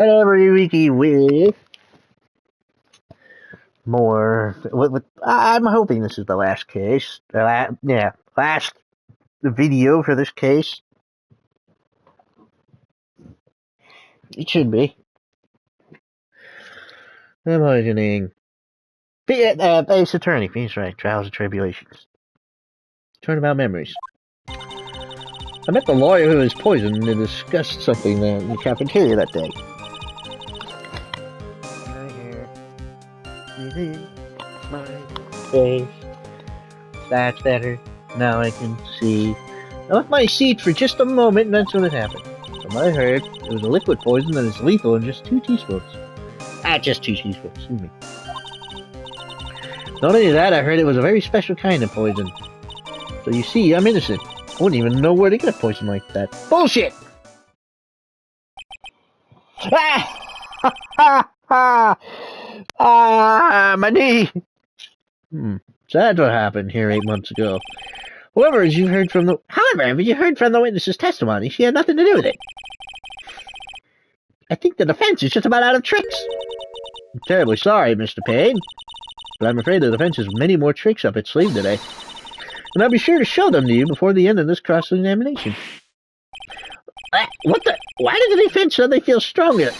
every week with more. I'm hoping this is the last case. Last video for this case. It should be. I'm imagining. Ace Attorney, he's right. Trials and Tribulations. Turnabout memories. I met the lawyer who was poisoned and discussed something in the cafeteria that day. Right here. Within my face. That's better. Now I can see. I left my seat for just a moment and that's when it happened. From what I heard, it was a liquid poison that is lethal in just 2 teaspoons. Just 2 teaspoons, excuse me. Not only that, I heard it was a very special kind of poison. So you see, I'm innocent. I wouldn't even know where to get a poison like that. Bullshit! My knee! So that's what happened here 8 months ago. However, as you heard from the witness's testimony, she had nothing to do with it. I think the defense is just about out of tricks. I'm terribly sorry, Mr. Payne, but I'm afraid the defense has many more tricks up its sleeve today. And I'll be sure to show them to you before the end of this cross-examination. What the? Why did the defense suddenly feel stronger?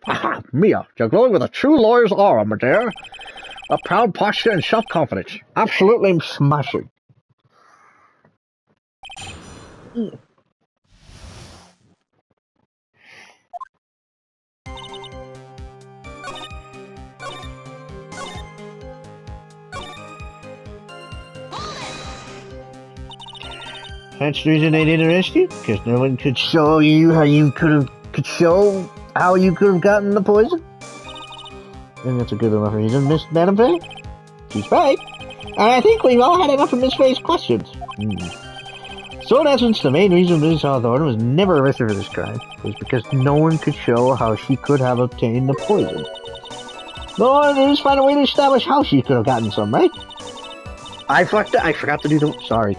Aha, Mia, you're glowing with a true lawyer's aura, my dear. A proud posture and self-confidence. Absolutely smashing. That's the reason they didn't arrest you? Because no one could show you how you could have gotten the poison? And that's a good enough reason, Miss Madam Faye? She's right. And I think we've all had enough of Miss Faye's questions. So in essence, the main reason Mrs. Hawthorne was never arrested for this crime was because no one could show how she could have obtained the poison. No, they just find a way to establish how she could have gotten some, right? I forgot to do the... Sorry.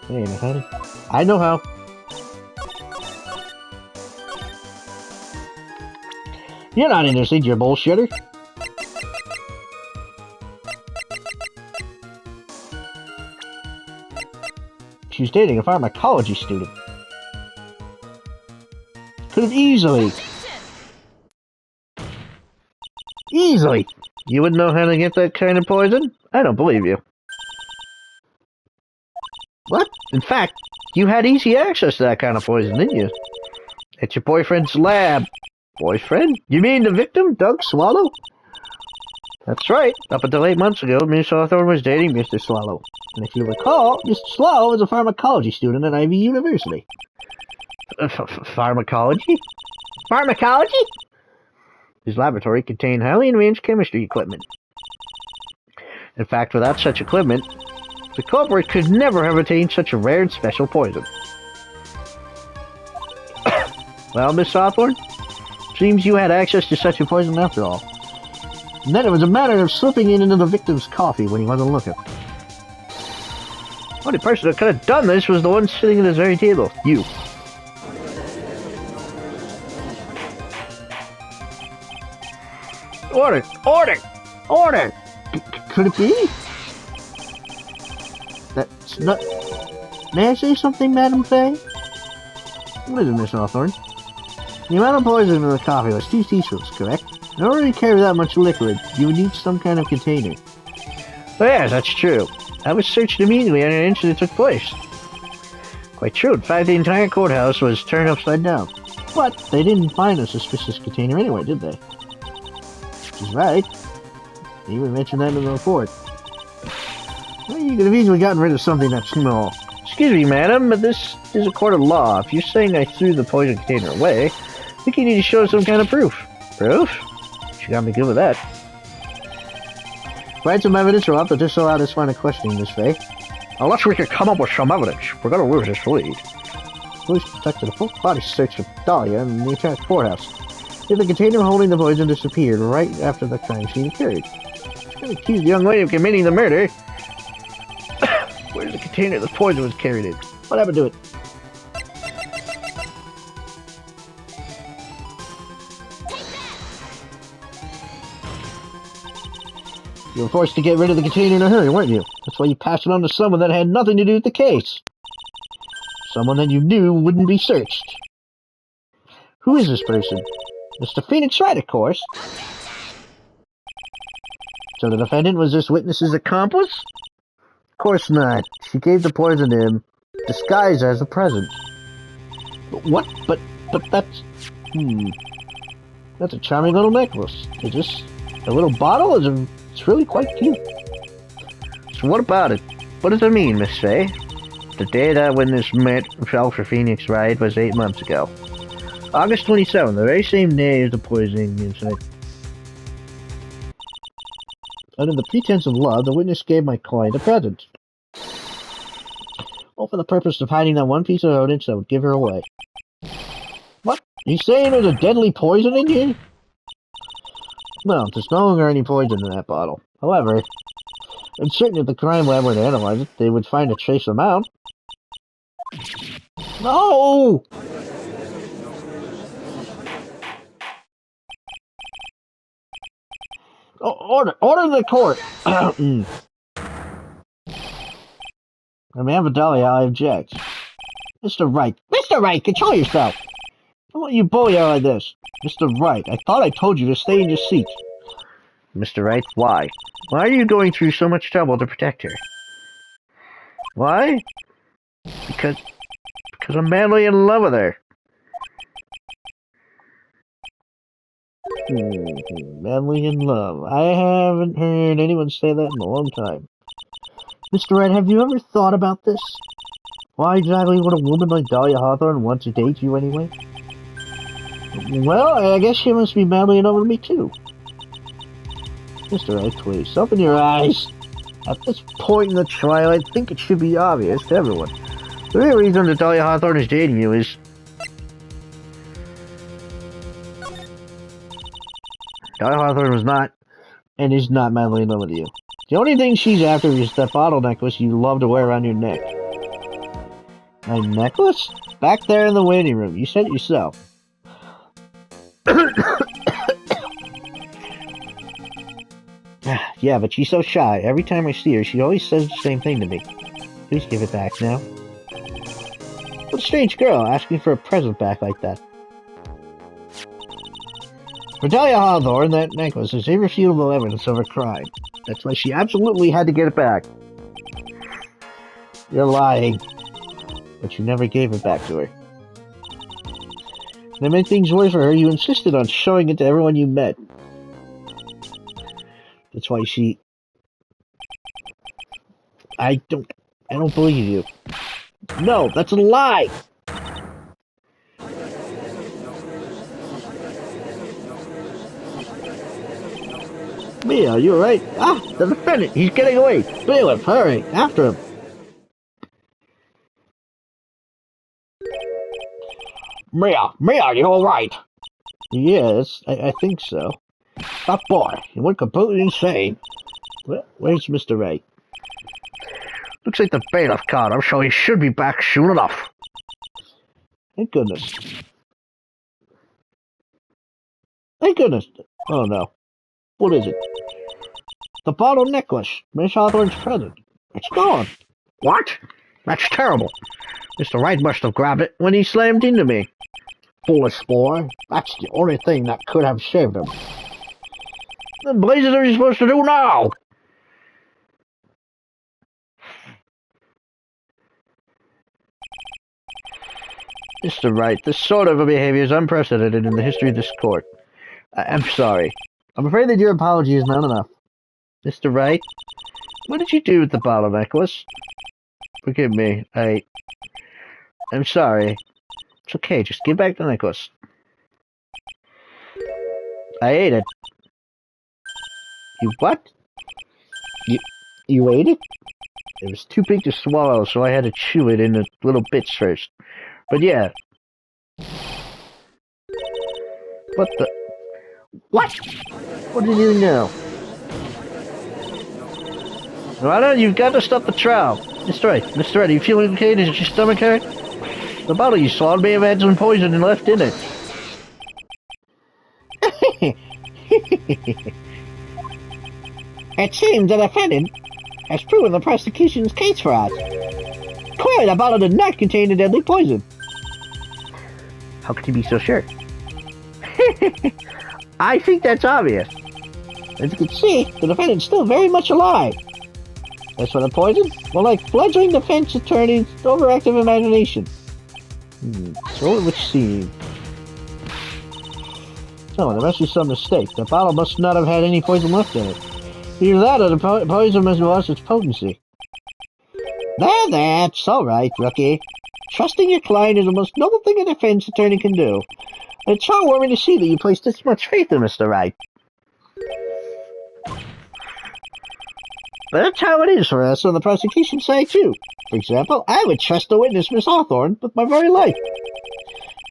Hey, honey. I know how. You're not innocent, you bullshitter. She's dating a pharmacology student. Could have easily. You wouldn't know how to get that kind of poison? I don't believe you. What? In fact, you had easy access to that kind of poison, didn't you? At your boyfriend's lab. Boyfriend? You mean the victim, Doug Swallow? That's right. Up until 8 months ago, Miss Hawthorne was dating Mr. Swallow. And if you recall, Mr. Swallow was a pharmacology student at Ivy University. Pharmacology? Pharmacology? His laboratory contained highly advanced chemistry equipment. In fact, without such equipment, the culprit could never have obtained such a rare and special poison. Well, Miss Hawthorne, seems you had access to such a poison after all. And then it was a matter of slipping it into the victim's coffee when he wasn't looking. The only person that could have done this was the one sitting at this very table. You. Order! Order! Order! Could it be? That's not... May I say something, Madam Faye? What is it, Miss Hawthorne? The amount of poison in the coffee was 2 teaspoons, correct? In order to carry that much liquid, you would need some kind of container. Oh yes, that's true. I was searched immediately and an incident took place. Quite true. In fact, the entire courthouse was turned upside down. But they didn't find a suspicious container anyway, did they? She's right. They even mentioned that in the report. Well, you could have easily gotten rid of something that small. Excuse me, madam, but this is a court of law. If you're saying I threw the poison container away, I think you need to show some kind of proof. Proof? She got me good with that. Find some evidence or I'll have to disallow this line of questioning, Miss Faye. Unless we can come up with some evidence, we're going to lose this lead. Police conducted a full body search of Dahlia in the entire courthouse. Yet the container holding the poison disappeared right after the crime scene occurred. She's going to accuse the young lady of committing the murder. Where's the container the poison was carried in? What happened to it? You were forced to get rid of the container in a hurry, weren't you? That's why you passed it on to someone that had nothing to do with the case. Someone that you knew wouldn't be searched. Who is this person? Mr. Phoenix Wright, of course. So the defendant was this witness's accomplice? Of course not. She gave the poison to him, disguised as a present. What? But that's... That's a charming little necklace. Is this a little bottle? It's really quite cute. So what about it? What does it mean, Miss Faye? The day that witness fell for Phoenix Wright was 8 months ago. August 27th, the very same day as the poisoning incident. Under the pretense of love, the witness gave my client a present. All for the purpose of hiding that one piece of evidence that would give her away. What? You saying there's a deadly poison in here? Well, there's no longer any poison in that bottle. However, I'm certain if the crime lab were to analyze it, they would find a trace amount. No! Order the court! I mean, Vidalia, I object. Mr. Wright, control yourself! I want you bully her like this. Mr. Wright, I thought I told you to stay in your seat. Mr. Wright, why? Why are you going through so much trouble to protect her? Why? Because I'm madly in love with her. Madly in love. I haven't heard anyone say that in a long time. Mr. Wright, have you ever thought about this? Why exactly would a woman like Dahlia Hawthorne want to date you anyway? Well, I guess she must be madly in love with me too. Mr. Wright, please, open your eyes. At this point in the trial, I think it should be obvious to everyone. The real reason that Dahlia Hawthorne is dating you is... Dahlia Hawthorne was not, and is not madly in love with you. The only thing she's after is that bottle necklace you love to wear around your neck. My necklace? Back there in the waiting room. You said it yourself. Yeah, but she's so shy. Every time I see her, she always says the same thing to me. Please give it back now. What a strange girl, asking for a present back like that. For Dahlia Hawthorne, that necklace is irrefutable evidence of a crime. That's why she absolutely had to get it back. You're lying. But you never gave it back to her. To make things worse for her, you insisted on showing it to everyone you met. That's why she... I don't believe you. No, that's a lie! Mia, you alright? Ah, the defendant! He's getting away! Bailiff, hurry! After him! Mia, you alright? Yes, I think so. That boy, he went completely insane. Where's Mr. Wright? Looks like the bailiff caught him, so he should be back soon enough. Thank goodness. Thank goodness. Oh no. What is it? The bottle necklace. Miss Hawthorne's present. It's gone. What? That's terrible. Mr. Wright must have grabbed it when he slammed into me. Foolish boy. That's the only thing that could have saved him. The blazes are you supposed to do now? Mr. Wright, this sort of behavior is unprecedented in the history of this court. I'm sorry. I'm afraid that your apology is not enough. Mr. Wright, what did you do with the bottle necklace? Forgive me, I'm sorry. It's okay, just give back the necklace. I ate it. You what? You ate it? It was too big to swallow, so I had to chew it into little bits first. But yeah. What the... What? What did you know? Rana, you've got to stop the trial. Mr. Wright, are you feeling okay? Does your stomach hurt? The bottle you swallowed may have had some poison and left in it. It seems the defendant has proven the prosecution's case for us. Clearly, the bottle did not contain the deadly poison. How could you be so sure? I think that's obvious. As you can see, the defendant's still very much alive. As for the poison, well, like fledgling defense attorney's overactive imagination. So it would seem. Oh, there must be some mistake. The bottle must not have had any poison left in it. Either that or the poison must have lost its potency. There, it's alright, rookie. Trusting your client is the most noble thing a defense attorney can do. It's heartwarming to see that you place this much faith in Mr. Wright. But that's how it is for us on the prosecution side, too. For example, I would trust the witness, Miss Hawthorne, with my very life.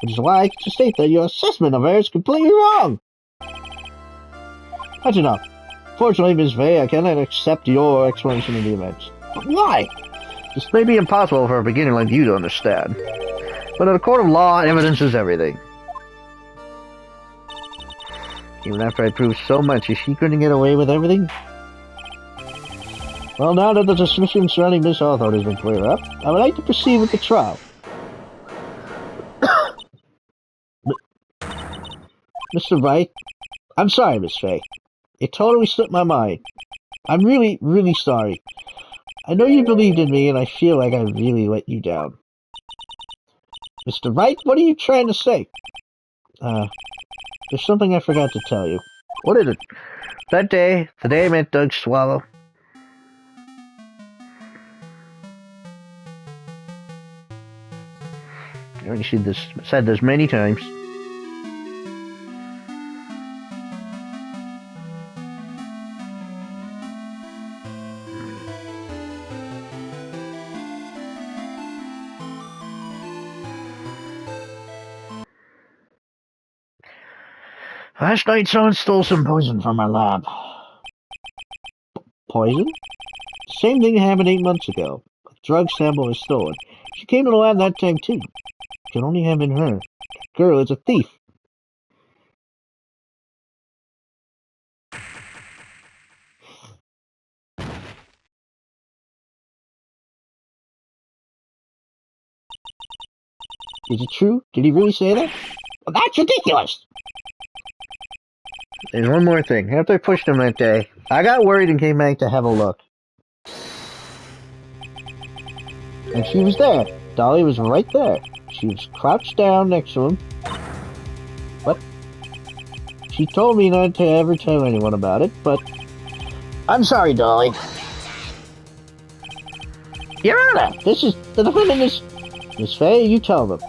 Which is why I can state that your assessment of her is completely wrong. That's enough. Fortunately, Miss Fay, I cannot accept your explanation of the events. But why? This may be impossible for a beginner like you to understand. But in a court of law, evidence is everything. Even after I proved so much, is she going to get away with everything? Well, now that the suspicion surrounding Miss Hawthorne has been cleared up, I would like to proceed with the trial. Mr. Wright, I'm sorry, Miss Fay. It totally slipped my mind. I'm really, really sorry. I know you believed in me, and I feel like I really let you down. Mr. Wright, what are you trying to say? There's something I forgot to tell you. What is it? That day, the day I met Doug Swallow. I already said this many times. Last night someone stole some poison from our lab. Poison? Same thing happened 8 months ago. A drug sample was stolen. She came to the lab that time too. It could only have been her. That girl is a thief. Is it true? Did he really say that? Well, that's ridiculous! There's one more thing. After I pushed him that day, I got worried and came back to have a look. And she was there. Dolly was right there. She was crouched down next to him. What? She told me not to ever tell anyone about it, but... I'm sorry, Dolly. Your Honor, this is... The defendant is... Miss Fay, you tell them.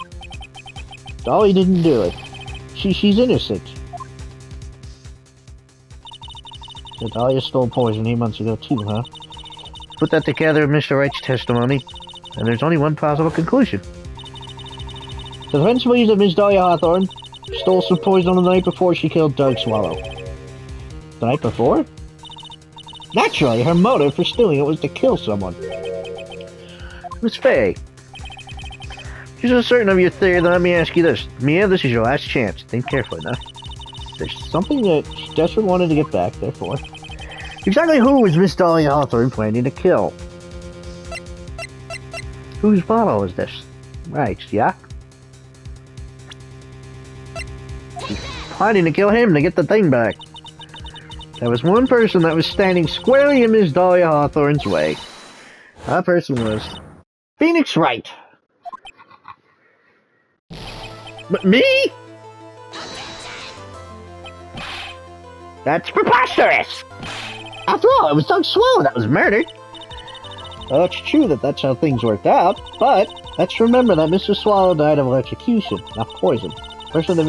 Dolly didn't do it. She's innocent. So Dahlia stole poison 8 months ago too, huh? Put that together with Mr. Wright's testimony, and there's only one possible conclusion. The defense believes that Miss Dahlia Hawthorne stole some poison on the night before she killed Doug Swallow. The night before? Naturally, her motive for stealing it was to kill someone. Miss Fay, if you're so certain of your theory, then let me ask you this. Mia, this is your last chance. Think carefully now. There's something that she desperately wanted to get back, therefore. Exactly who was Miss Dahlia Hawthorne planning to kill? Whose bottle is this? Right, yeah? She's planning to kill him to get the thing back. There was one person that was standing squarely in Miss Dahlia Hawthorne's way. That person was Phoenix Wright. But me? That's preposterous! After all, it was Doug Swallow that was murdered. Well, it's true that that's how things worked out, but let's remember that Mr. Swallow died of electrocution, not poison. The person that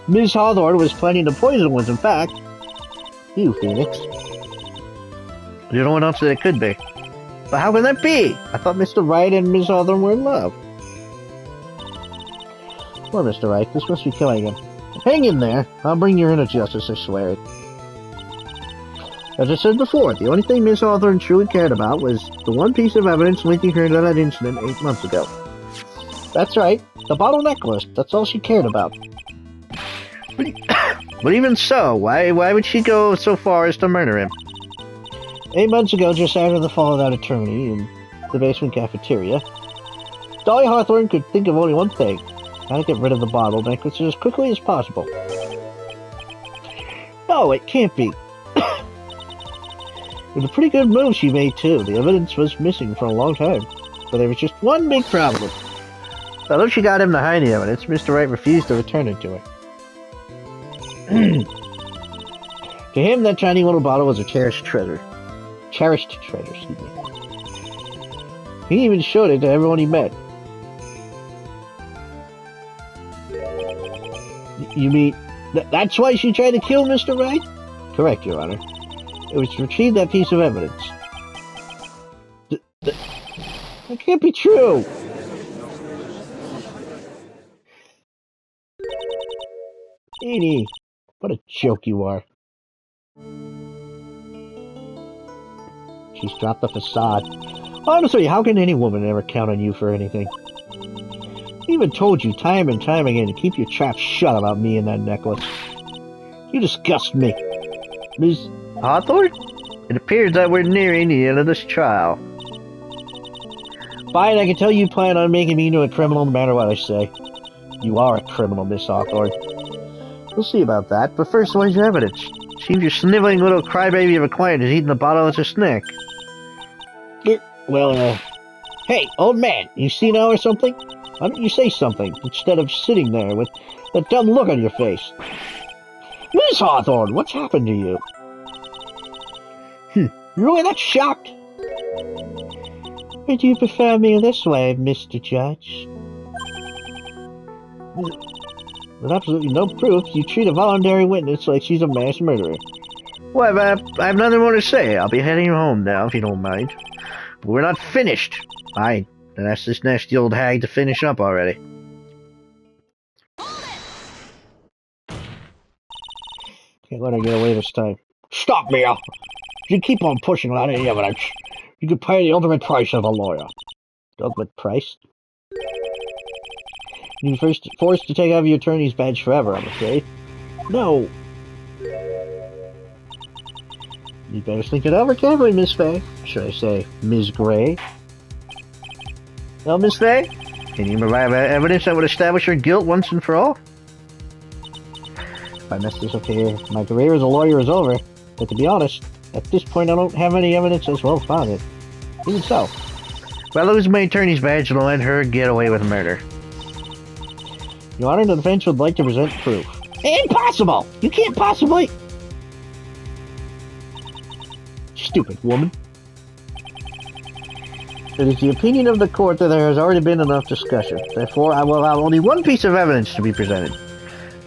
Miss Hawthorne was planning to poison was, in fact, you, Phoenix. There's no one else that it could be. But how can that be? I thought Mr. Wright and Miss Hawthorne were in love. Poor Mr. Wright, this must be killing him. Hang in there. I'll bring you in to justice, I swear it. As I said before, the only thing Miss Hawthorne truly cared about was the one piece of evidence linking her to that incident 8 months ago. That's right, the bottle necklace. That's all she cared about. But even so, why would she go so far as to murder him? 8 months ago, just after the fallout of Eternity in the basement cafeteria, Dolly Hawthorne could think of only one thing: how to get rid of the bottlenecks as quickly as possible. No, it can't be. It was a pretty good move she made, too. The evidence was missing for a long time. But there was just one big problem. Although she got him to hide the evidence, Mr. Wright refused to return it to her. To him, that tiny little bottle was a cherished treasure. Cherished treasure, excuse me. He even showed it to everyone he met. You mean, that's why she tried to kill Mr. Wright? Correct, Your Honor. It was to retrieve that piece of evidence. That can't be true! Edie, what a joke you are. She's dropped the facade. Honestly, how can any woman ever count on you for anything? I even told you time and time again to keep your trap shut about me and that necklace. You disgust me. Ms. Hawthorne? It appears that we're nearing the end of this trial. Fine, I can tell you plan on making me into a criminal no matter what I say. You are a criminal, Miss Hawthorne. We'll see about that, but first, where's your evidence? Seems your sniveling little crybaby of a client is eating the bottle as a snack. Hey, old man, you see now or something? Why don't you say something, instead of sitting there with that dumb look on your face? Miss Hawthorne, what's happened to you? You're really that shocked? Or do you prefer me this way, Mr. Judge? With absolutely no proof, you treat a voluntary witness like she's a mass murderer. Well, I have nothing more to say. I'll be heading home now, if you don't mind. But we're not finished. Fine. Then ask this nasty old hag to finish up already. Can't let her get away this time. Stop, Mia! If you keep on pushing without any evidence, you could pay the ultimate price of a lawyer. The ultimate price? You're forced to take off your attorney's badge forever, I'm afraid. No. You'd better think it over carefully, Miss Fay. Should I say, Ms. Gray? Well, Miss Fay, can you provide evidence that would establish her guilt once and for all? If I mess this up here, my career as a lawyer is over. But to be honest, at this point I don't have any evidence as well founded. Even so. If I lose my attorney's badge, it'll let her get away with murder. Your Honor, the defense would like to present proof. Impossible! You can't possibly... Stupid woman. It is the opinion of the court that there has already been enough discussion. Therefore, I will allow only one piece of evidence to be presented.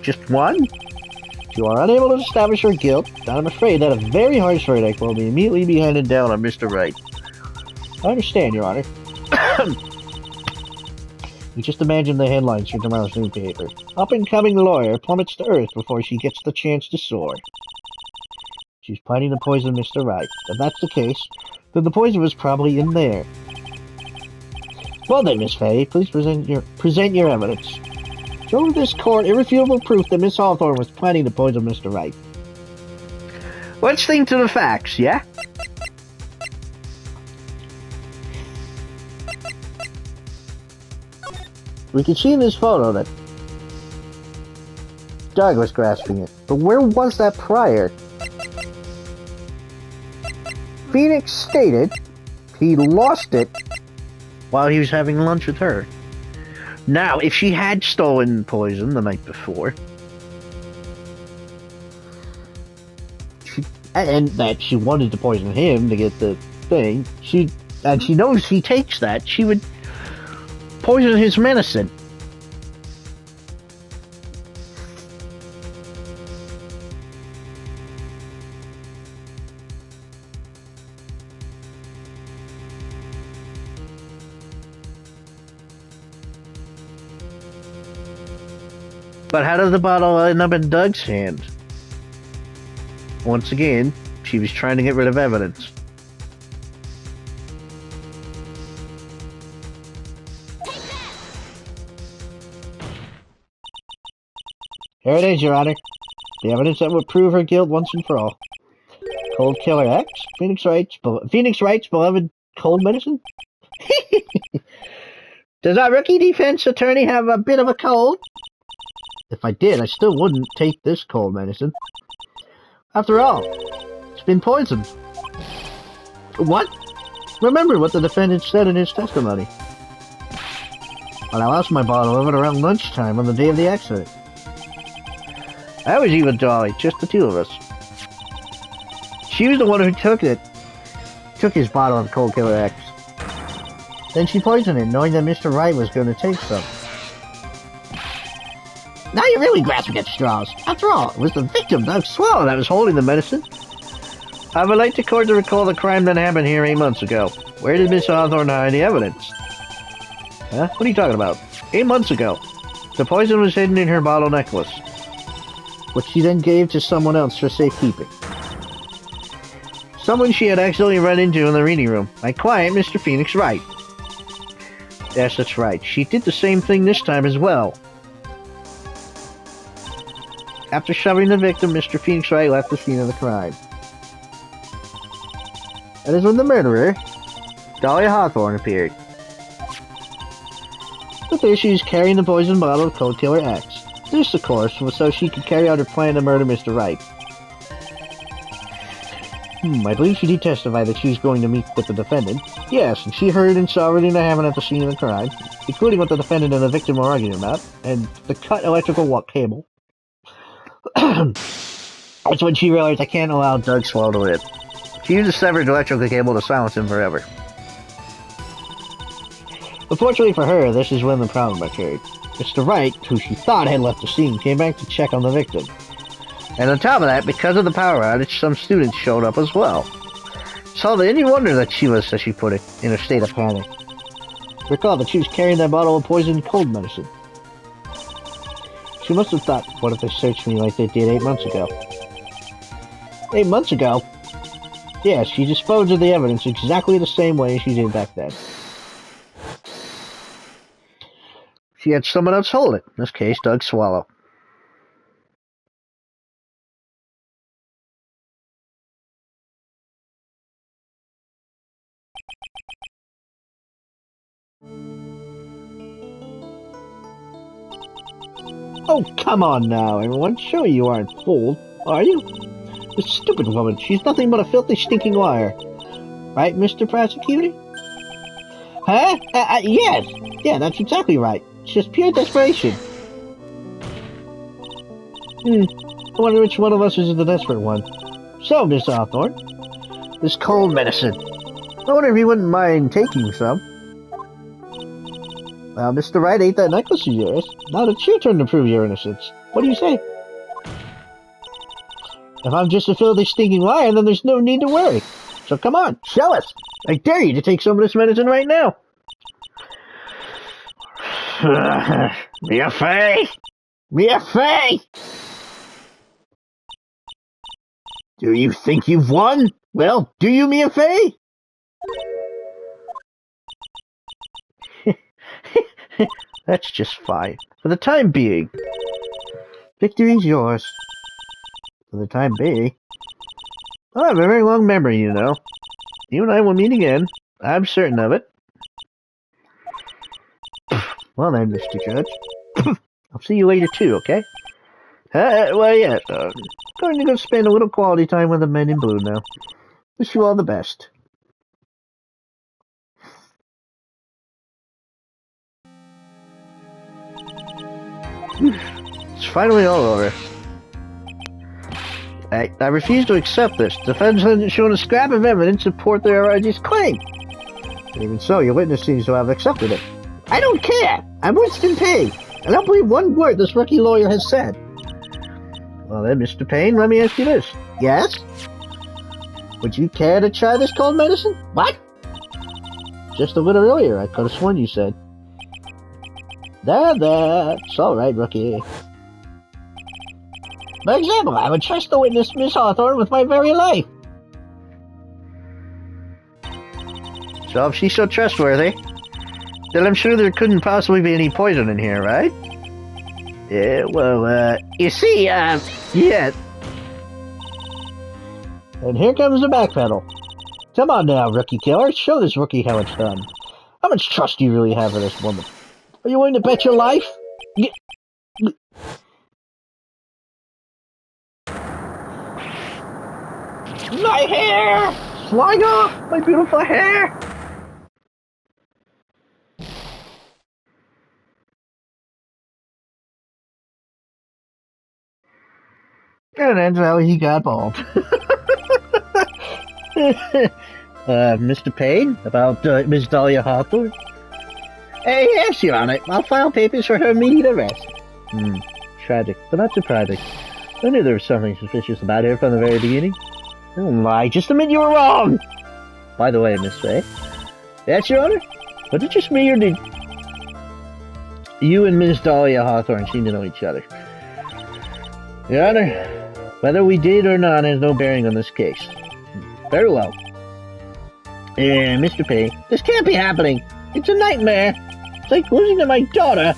Just one? If you are unable to establish her guilt, then I'm afraid that a very harsh verdict will immediately be handed down on Mr. Wright. I understand, Your Honor. You just imagine the headlines for tomorrow's newspaper. Up-and-coming lawyer plummets to earth before she gets the chance to soar. She's planning to poison Mr. Wright. If that's the case, then the poison was probably in there. Well then, Miss Fay, please present your evidence. Show this court irrefutable proof that Miss Hawthorne was planning to poison Mr. Wright. Let's think to the facts, yeah? We can see in this photo that Doug was grasping it, but where was that prior? Phoenix stated he lost it while he was having lunch with her. Now, if she had stolen poison the night before, and that she wanted to poison him to get the thing, and she knows he takes that, she would poison his medicine. But how did the bottle end up in Doug's hand? Once again, she was trying to get rid of evidence. Here it is, Your Honor. The evidence that would prove her guilt once and for all. Cold Killer X? Phoenix Wright's beloved cold medicine? Does our rookie defense attorney have a bit of a cold? If I did, I still wouldn't take this cold medicine. After all, it's been poisoned. What? Remember what the defendant said in his testimony. Well, I lost my bottle of it around lunchtime on the day of the accident. I was even jolly, just the two of us. She was the one who took his bottle of Cold Killer X. Then she poisoned it, knowing that Mr. Wright was going to take some. Now you're really grasping at straws. After all, it was the victim, Doug Swallow, that was holding the medicine. I would like the court to recall the crime that happened here 8 months ago. Where did Miss Hawthorne hide the evidence? Huh? What are you talking about? 8 months ago. The poison was hidden in her bottle necklace, which she then gave to someone else for safekeeping. Someone she had accidentally run into in the reading room. My client, Mr. Phoenix Wright. Yes, that's right. She did the same thing this time as well. After shoving the victim, Mr. Phoenix Wright left the scene of the crime. That is when the murderer, Dahlia Hawthorne, appeared. With her, she was carrying the poison bottle of Cold Killer X. This, of course, was so she could carry out her plan to murder Mr. Wright. I believe she did testify that she was going to meet with the defendant. Yes, and she heard and saw everything that happened at the scene of the crime, including what the defendant and the victim were arguing about, and the cut electrical cable. That's when she realized I can't allow Doug Swallow to live. She used a severed electrical cable to silence him forever. Unfortunately for her, this is when the problem occurred. Mr. Wright, who she thought had left the scene, came back to check on the victim. And on top of that, because of the power outage, some students showed up as well. So any wonder that she was, as she put it, in a state of panic. Recall that she was carrying that bottle of poisoned cold medicine. She must have thought, what if they searched me like they did 8 months ago? 8 months ago? Yes, she disposed of the evidence exactly the same way she did back then. She had someone else hold it, in this case, Doug Swallow. Oh, come on now, everyone. Sure you aren't fooled, are you? This stupid woman, she's nothing but a filthy, stinking liar. Right, Mr. Prosecutor? Huh? Yes. Yeah, that's exactly right. It's just pure desperation. I wonder which one of us is the desperate one. So, Miss Hawthorne, this cold medicine. I wonder if you wouldn't mind taking some. Well, Mr. Wright ate that necklace of yours. Now it's your turn to prove your innocence. What do you say? If I'm just a filthy, stinking liar, then there's no need to worry. So come on, show us. I dare you to take some of this medicine right now. Mia Fey! Mia Fey! Do you think you've won? Well, do you, Mia Fey? That's just fine. For the time being. Victory's yours. For the time being. I have a very long memory, you know. You and I will meet again. I'm certain of it. Well then, Mr. Judge. I'll see you later too, okay? Well, yes. Going to go spend a little quality time with the men in blue now. Wish you all the best. It's finally all over. I refuse to accept this. The defense hasn't shown a scrap of evidence to support their outrageous claim. Even so, your witness seems to have accepted it. I don't care! I'm Winston Payne. I don't believe one word this rookie lawyer has said. Well then, Mr. Payne, let me ask you this. Yes? Would you care to try this cold medicine? What? Just a little earlier, I could have sworn you said. There, it's alright, rookie. For example, I would trust the witness, Miss Hawthorne, with my very life. So if she's so trustworthy, then I'm sure there couldn't possibly be any poison in here, right? Yeah, well, you see, yeah. And here comes the back pedal. Come on now, rookie killer. Show this rookie how it's done. How much trust do you really have for this woman? Are you willing to bet your life? My hair! Flying off! My beautiful hair! And that's how he got bald. Mr. Payne, about Miss Dahlia Hawthorne? Yes, Your Honor. I'll file papers for her immediate arrest. Tragic, but not surprising. I knew there was something suspicious about her from the very beginning. Oh my, just admit you were wrong! By the way, Miss Fay. Yes, Your Honor? Was it just me, or did you and Miss Dahlia Hawthorne seem to know each other? Your Honor, whether we did or not has no bearing on this case. Very well. Mr. Payne, this can't be happening. It's a nightmare. It's like losing to my daughter.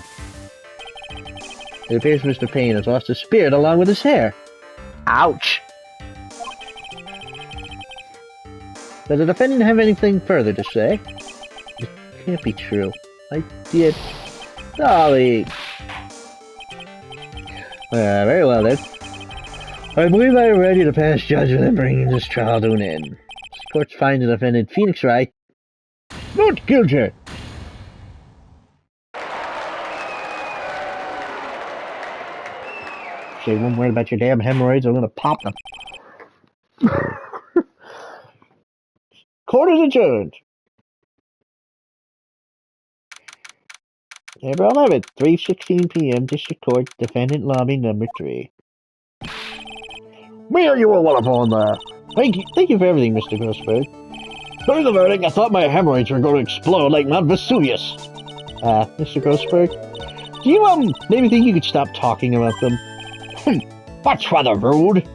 It appears Mr. Payne has lost his spirit along with his hair. Ouch! Does the defendant have anything further to say? It can't be true. I did. Dolly! Very well then. I believe I am ready to pass judgment and bring this trial to an end. This court finds the defendant Phoenix Wright not guilty. Say one word about your damn hemorrhoids, I'm gonna pop them. Court is adjourned. April 11th, 3:16 p.m. District Court, Defendant Lobby Number 3. Me or you will want upon that. Thank you for everything, Mr. Grossberg. During the verdict, I thought my hemorrhoids were going to explode like Mount Vesuvius. Mr. Grossberg, do you, maybe think you could stop talking about them? That's rather rude.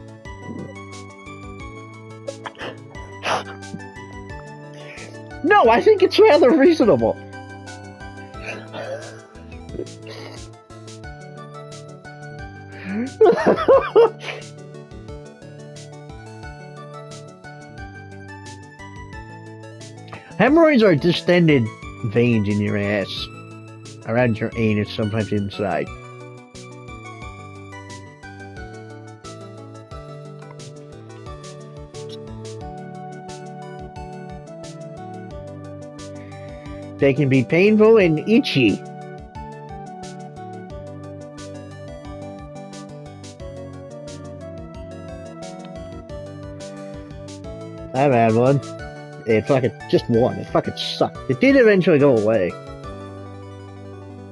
No, I think it's rather reasonable. Hemorrhoids are distended veins in your ass, around your anus, sometimes inside. They can be painful and itchy. I've had one. It fucking, just one. It fucking sucked. It did eventually go away.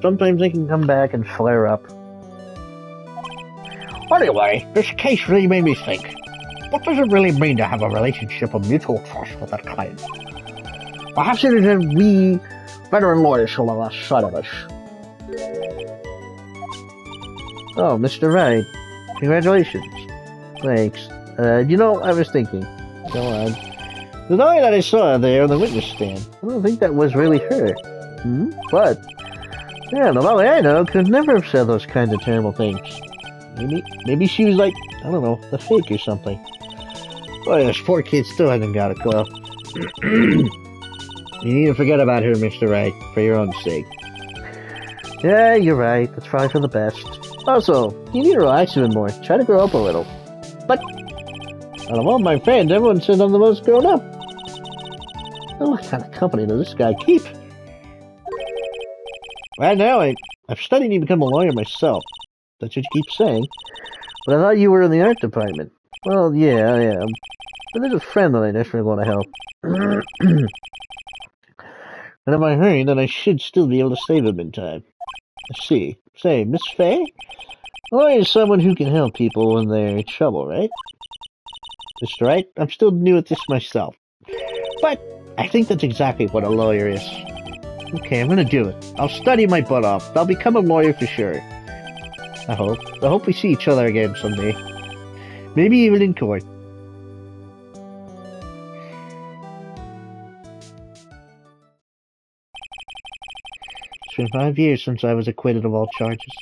Sometimes they can come back and flare up. Anyway, this case really made me think. What does it really mean to have a relationship of mutual trust with that client? Perhaps it is that we veteran lawyers shall have lost sight of us. Oh, Mr. Wright. Congratulations. Thanks. You know, I was thinking. Go on. The lawyer that I saw there on the witness stand, I don't think that was really her. What? Yeah, the lawyer I know could never have said those kinds of terrible things. Maybe she was like, I don't know, the fake or something. Boy, this poor kid still hasn't got a clue. You need to forget about her, Mr. Wright, for your own sake. Yeah, you're right. That's probably for the best. Also, you need to relax a bit more. Try to grow up a little. But out of all my friends, everyone says I'm the most grown up. Well, what kind of company does this guy keep? Right now, I've studied to become a lawyer myself. That's what you keep saying. But I thought you were in the art department. Well, yeah, I am. But there's a friend that I definitely want to help. And if I hurry, then I should still be able to save him in time. Let's see. Say, Miss Fay? A lawyer is someone who can help people when they're in trouble, right? Mr. Wright, I'm still new at this myself. But I think that's exactly what a lawyer is. Okay, I'm gonna do it. I'll study my butt off. I'll become a lawyer for sure. I hope we see each other again someday. Maybe even in court. It's been 5 years since I was acquitted of all charges.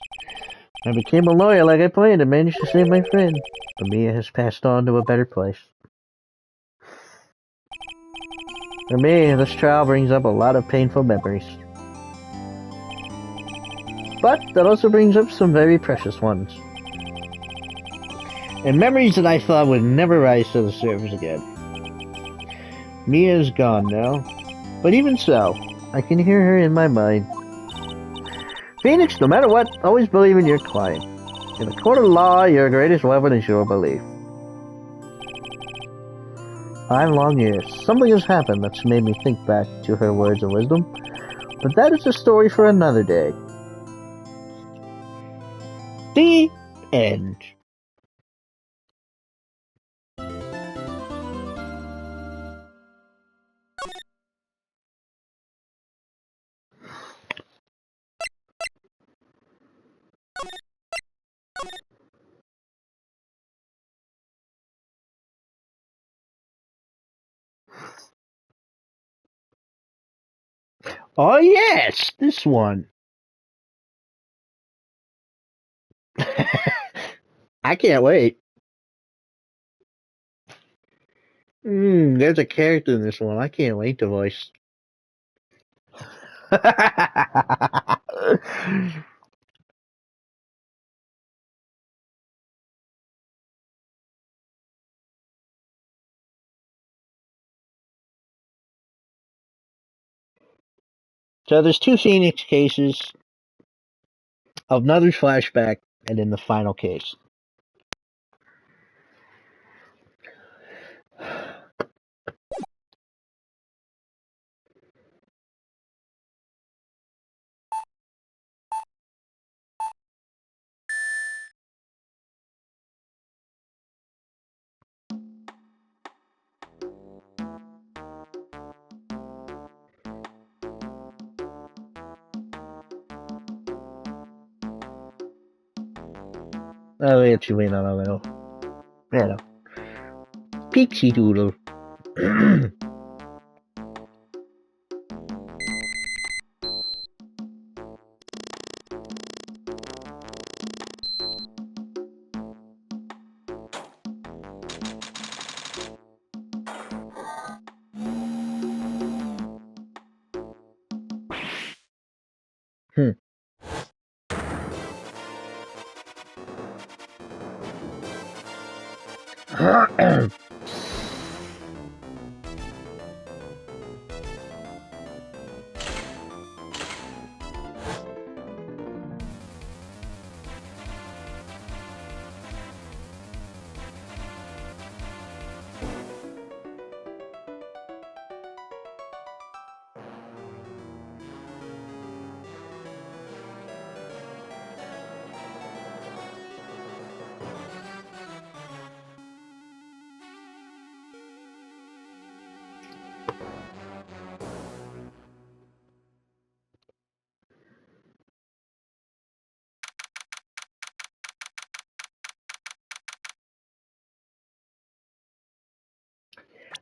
I became a lawyer like I planned and managed to save my friend. But Mia has passed on to a better place. For me, this trial brings up a lot of painful memories. But that also brings up some very precious ones. And memories that I thought would never rise to the surface again. Mia is gone now. But even so, I can hear her in my mind. Phoenix, no matter what, always believe in your client. In the court of law, your greatest weapon is your belief. 5 long years. Something has happened that's made me think back to her words of wisdom. But that is a story for another day. The end. Oh yes, this one. I can't wait. There's a character in this one. I can't wait to voice. So there's 2 Phoenix cases, another flashback, and then the final case. Oh, it's you in on a little. Hello. Pixie Doodle.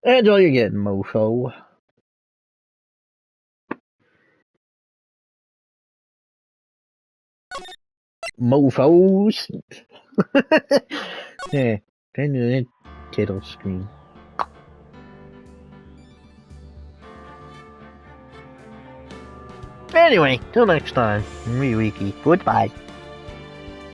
That's all you're getting, mofo. Mofos. Yeah, turn to that tittle screen. Anyway, till next time, Wiki. Goodbye.